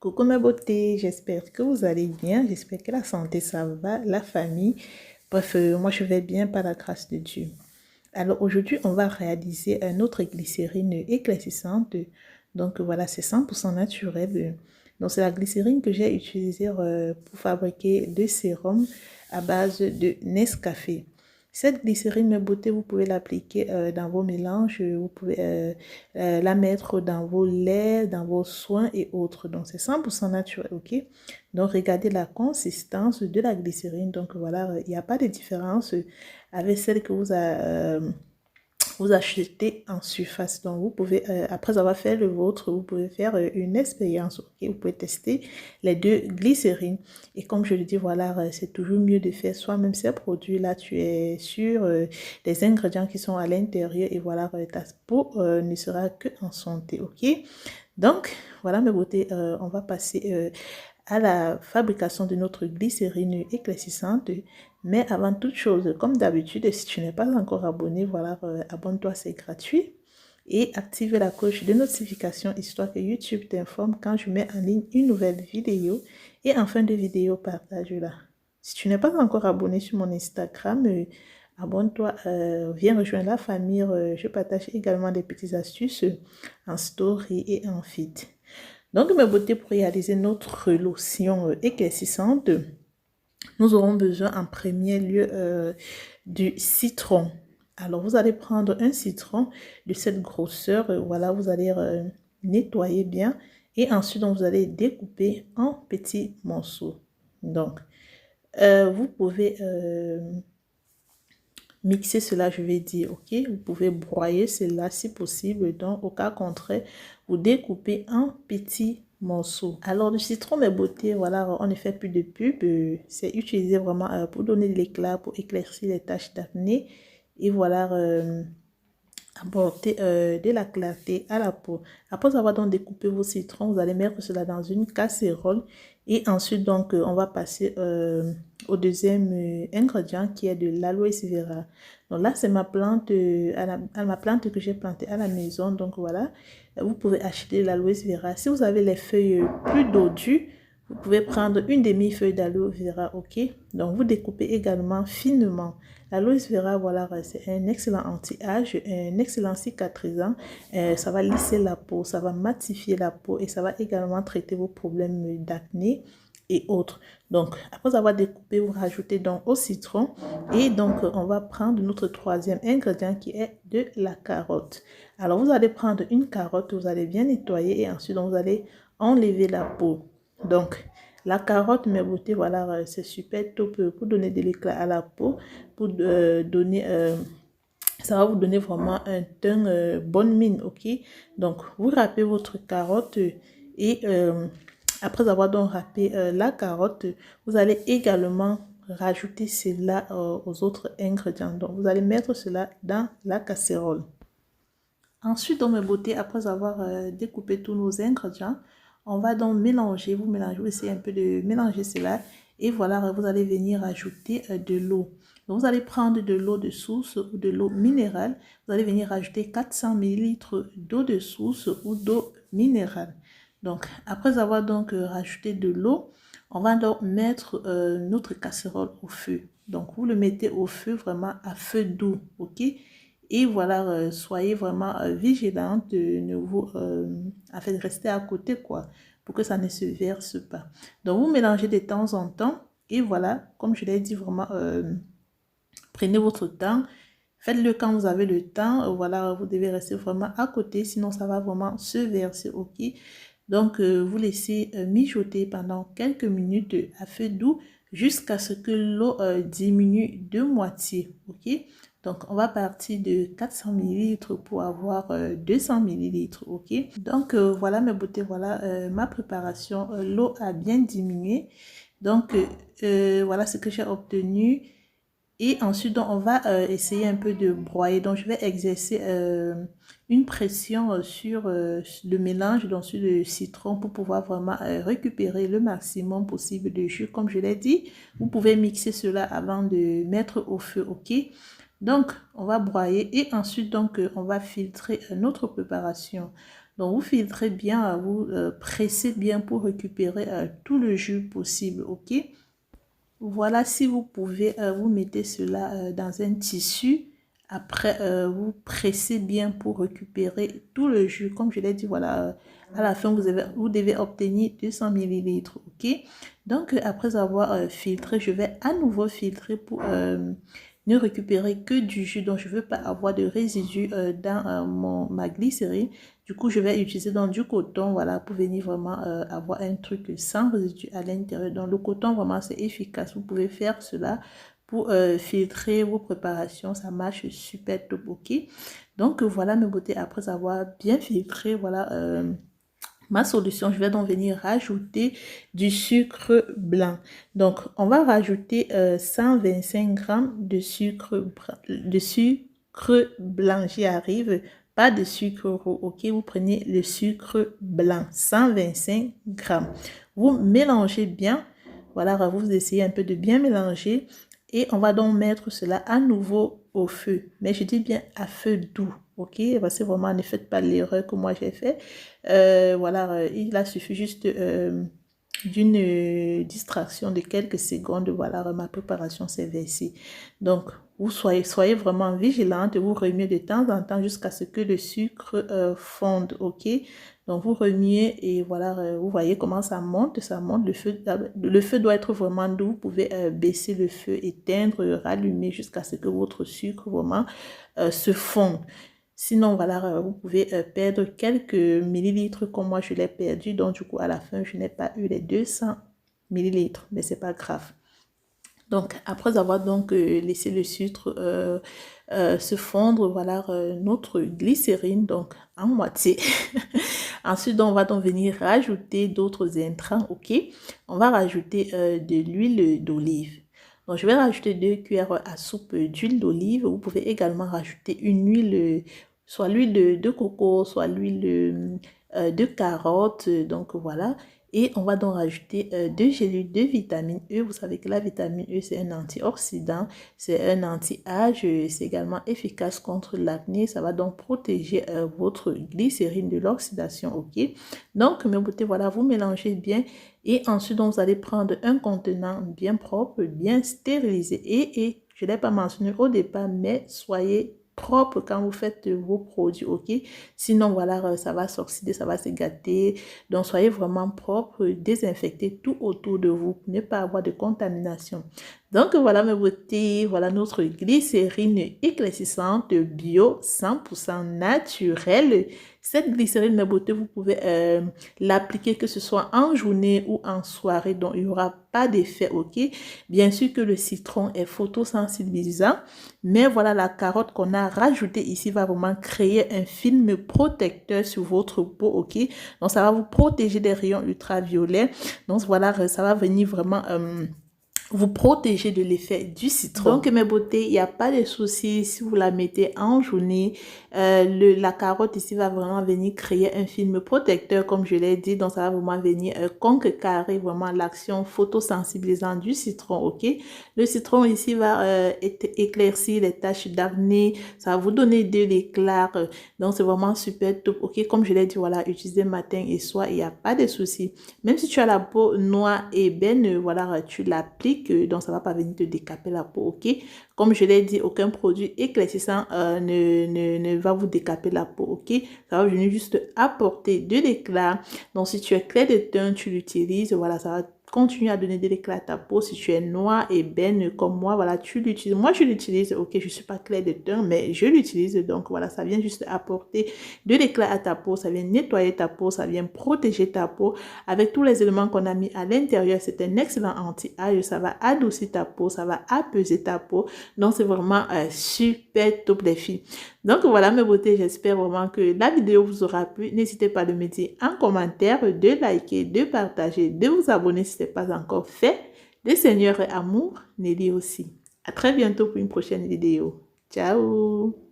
Coucou ma beauté, j'espère que vous allez bien, j'espère que la santé ça va, la famille. Bref, moi je vais bien par la grâce de Dieu. Alors aujourd'hui, on va réaliser un autre glycérine éclaircissante. Donc voilà, c'est 100% naturel. Donc c'est la glycérine que j'ai utilisée pour fabriquer le sérum à base de Nescafé. Cette glycérine, mes beautés, vous pouvez l'appliquer dans vos mélanges, vous pouvez la mettre dans vos laits, dans vos soins et autres. Donc c'est 100% naturel, ok? Donc regardez la consistance de la glycérine. Donc voilà, il n'y a pas de différence avec celle que vous achetez en surface. Donc, vous pouvez, après avoir fait le vôtre, vous pouvez faire une expérience. Okay? Vous pouvez tester les deux glycérines. Et comme je le dis, voilà, c'est toujours mieux de faire soi-même ces produits-là. Tu es sûr des ingrédients qui sont à l'intérieur. Et voilà, ta peau ne sera que en santé. Ok? Donc, voilà mes beautés, on va passer à la fabrication de notre glycérine éclaircissante. Mais avant toute chose, comme d'habitude, si tu n'es pas encore abonné, voilà, abonne-toi, c'est gratuit. Et active la cloche de notification histoire que YouTube t'informe quand je mets en ligne une nouvelle vidéo. Et en fin de vidéo, partage-la. Si tu n'es pas encore abonné sur mon Instagram, abonne-toi, viens rejoindre la famille. Je partage également des petites astuces en story et en feed. Donc, mes beautés, pour réaliser notre lotion éclaircissante, nous aurons besoin en premier lieu du citron. Alors, vous allez prendre un citron de cette grosseur. Voilà, vous allez nettoyer bien. Et ensuite, donc, vous allez découper en petits morceaux. Donc, vous pouvez mixer cela, je vais dire, ok? Vous pouvez broyer cela si possible. Donc, au cas contraire, vous découpez en petits morceaux. Alors, le citron, mes beautés, voilà, on ne fait plus de pub. C'est utilisé vraiment pour donner de l'éclat, pour éclaircir les taches d'acné. Et voilà, apporter de la clarté à la peau. Après avoir donc découpé vos citrons, vous allez mettre cela dans une casserole. Et ensuite, donc, on va passer au deuxième ingrédient qui est de l'aloe vera. Donc là, c'est ma plante, ma plante que j'ai plantée à la maison. Donc voilà, vous pouvez acheter l'aloe vera. Si vous avez les feuilles plus dodues, vous pouvez prendre une demi-feuille d'aloe vera, ok? Donc vous découpez également finement. L'aloe vera, voilà, c'est un excellent anti-âge, un excellent cicatrisant. Ça va lisser la peau, ça va matifier la peau et ça va également traiter vos problèmes d'acné et autres. Donc, après avoir découpé, vous rajoutez donc au citron et donc on va prendre notre troisième ingrédient qui est de la carotte. Alors, vous allez prendre une carotte, vous allez bien nettoyer et ensuite donc, vous allez enlever la peau. Donc, la carotte, mes beautés, voilà, c'est super top pour donner de l'éclat à la peau, pour donner... ça va vous donner vraiment un teint bonne mine, ok? Donc, vous râpez votre carotte et après avoir donc râpé la carotte, vous allez également rajouter cela aux autres ingrédients. Donc, vous allez mettre cela dans la casserole. Ensuite, dans mes beautés, après avoir découpé tous nos ingrédients, on va donc mélanger, vous mélangez, vous essayez un peu de mélanger cela. Et voilà, vous allez venir ajouter de l'eau. Donc, vous allez prendre de l'eau de source ou de l'eau minérale. Vous allez venir ajouter 400 ml d'eau de source ou d'eau minérale. Donc, après avoir donc rajouté de l'eau, on va donc mettre notre casserole au feu. Donc, vous le mettez au feu vraiment à feu doux, ok? Et voilà, soyez vraiment vigilante, ne vous, en fait, restez à côté, quoi, pour que ça ne se verse pas. Donc, vous mélangez de temps en temps. Et voilà, comme je l'ai dit, vraiment, prenez votre temps. Faites-le quand vous avez le temps. Voilà, vous devez rester vraiment à côté, sinon ça va vraiment se verser, ok? Donc, vous laissez mijoter pendant quelques minutes à feu doux jusqu'à ce que l'eau diminue de moitié, ok? Donc, on va partir de 400 ml pour avoir 200 ml, ok? Donc, voilà mes beautés, voilà ma préparation. L'eau a bien diminué. Donc, voilà ce que j'ai obtenu. Et ensuite, donc, on va essayer un peu de broyer. Donc, je vais exercer une pression sur le mélange, donc sur le citron, pour pouvoir vraiment récupérer le maximum possible de jus. Comme je l'ai dit, vous pouvez mixer cela avant de mettre au feu, ok? Donc, on va broyer et ensuite, donc, on va filtrer notre préparation. Donc, vous filtrez bien, vous pressez bien pour récupérer tout le jus possible, ok? Voilà, si vous pouvez, vous mettez cela dans un tissu. Après, vous pressez bien pour récupérer tout le jus. Comme je l'ai dit, voilà, à la fin, vous devez obtenir 200 millilitres, ok? Donc, après avoir filtré, je vais à nouveau filtrer pour ne récupérer que du jus. Donc, je ne veux pas avoir de résidus dans ma glycérine. Du coup, je vais utiliser donc du coton, voilà, pour venir vraiment avoir un truc sans résidus à l'intérieur. Donc, le coton, vraiment, c'est efficace. Vous pouvez faire cela pour filtrer vos préparations. Ça marche super top, ok? Donc, voilà mes beautés. Après avoir bien filtré, voilà ma solution. Je vais donc venir rajouter du sucre blanc. Donc, on va rajouter 125 grammes de sucre blanc. J'y arrive. Pas de sucre roux, ok? Vous prenez le sucre blanc, 125 grammes. Vous mélangez bien. Voilà, vous essayez un peu de bien mélanger. Et on va donc mettre cela à nouveau au feu. Mais je dis bien à feu doux, ok? Parce que vraiment, ne faites pas l'erreur que moi j'ai fait. Voilà, il a suffi juste d'une distraction de quelques secondes. Voilà, ma préparation s'est versée. Donc, vous soyez vraiment vigilante. Vous remuez de temps en temps jusqu'à ce que le sucre fonde, ok? Donc, vous remuez et voilà, vous voyez comment ça monte. Ça monte. Le feu doit être vraiment doux. Vous pouvez baisser le feu, éteindre, rallumer jusqu'à ce que votre sucre vraiment se fonde. Sinon, voilà, vous pouvez perdre quelques millilitres comme moi, je l'ai perdu. Donc, du coup, à la fin, je n'ai pas eu les 200 millilitres, mais c'est pas grave. Donc, après avoir donc laissé le sucre se fondre, voilà notre glycérine, donc en moitié. Ensuite, on va donc venir rajouter d'autres intrants, ok? On va rajouter de l'huile d'olive. Donc, je vais rajouter 2 cuillères à soupe d'huile d'olive. Vous pouvez également rajouter une huile, soit l'huile de coco, soit l'huile de carotte. Donc, voilà. Et on va donc rajouter 2 gélules de vitamine E. Vous savez que la vitamine E, c'est un antioxydant, c'est un anti-âge, c'est également efficace contre l'acné. Ça va donc protéger votre glycérine de l'oxydation, ok? Donc, mes beautés, voilà, vous mélangez bien. Et ensuite, donc, vous allez prendre un contenant bien propre, bien stérilisé. Et je ne l'ai pas mentionné au départ, mais soyez propre quand vous faites vos produits, ok? Sinon, voilà, ça va s'oxyder, ça va se gâter. Donc, soyez vraiment propre, désinfectez tout autour de vous pour ne pas avoir de contamination. Donc, voilà mes beautés, voilà notre glycérine éclaircissante bio 100% naturelle. Cette glycérine, mes beautés, vous pouvez l'appliquer que ce soit en journée ou en soirée, donc il n'y aura pas d'effet, ok? Bien sûr que le citron est photosensibilisant, mais voilà, la carotte qu'on a rajoutée ici va vraiment créer un film protecteur sur votre peau, ok? Donc, ça va vous protéger des rayons ultraviolets. Donc, voilà, ça va venir vraiment vous protéger de l'effet du citron. Donc, mes beautés, il n'y a pas de souci si vous la mettez en journée. La carotte ici va vraiment venir créer un film protecteur, comme je l'ai dit. Donc, ça va vraiment venir contrecarrer vraiment l'action photosensibilisante du citron, ok? Le citron ici va éclaircir les taches d'acné. Ça va vous donner de l'éclat. Donc, c'est vraiment super top, ok? Comme je l'ai dit, voilà, utilisez matin et soir, il n'y a pas de souci. Même si tu as la peau noire et ébène, voilà, tu l'appliques. Donc, ça ne va pas venir te décaper la peau, ok? Comme je l'ai dit, aucun produit éclaircissant ne va vous décaper la peau, ok? Ça va venir juste apporter de l'éclat. Donc, si tu es clair de teint, tu l'utilises, voilà, ça va continue à donner de l'éclat à ta peau. Si tu es noir et ébène comme moi, voilà, tu l'utilises. Moi, je l'utilise, ok, je ne suis pas clair de teint, mais je l'utilise. Donc, voilà, ça vient juste apporter de l'éclat à ta peau. Ça vient nettoyer ta peau, ça vient protéger ta peau. Avec tous les éléments qu'on a mis à l'intérieur, c'est un excellent anti-âge. Ça va adoucir ta peau, ça va apaiser ta peau. Donc, c'est vraiment super top, les filles. Donc, voilà mes beautés. J'espère vraiment que la vidéo vous aura plu. N'hésitez pas à le mettre en commentaire, de liker, de partager, de vous abonner si ce n'est pas encore fait. Le Seigneur est amour, Nelly aussi. À très bientôt pour une prochaine vidéo. Ciao!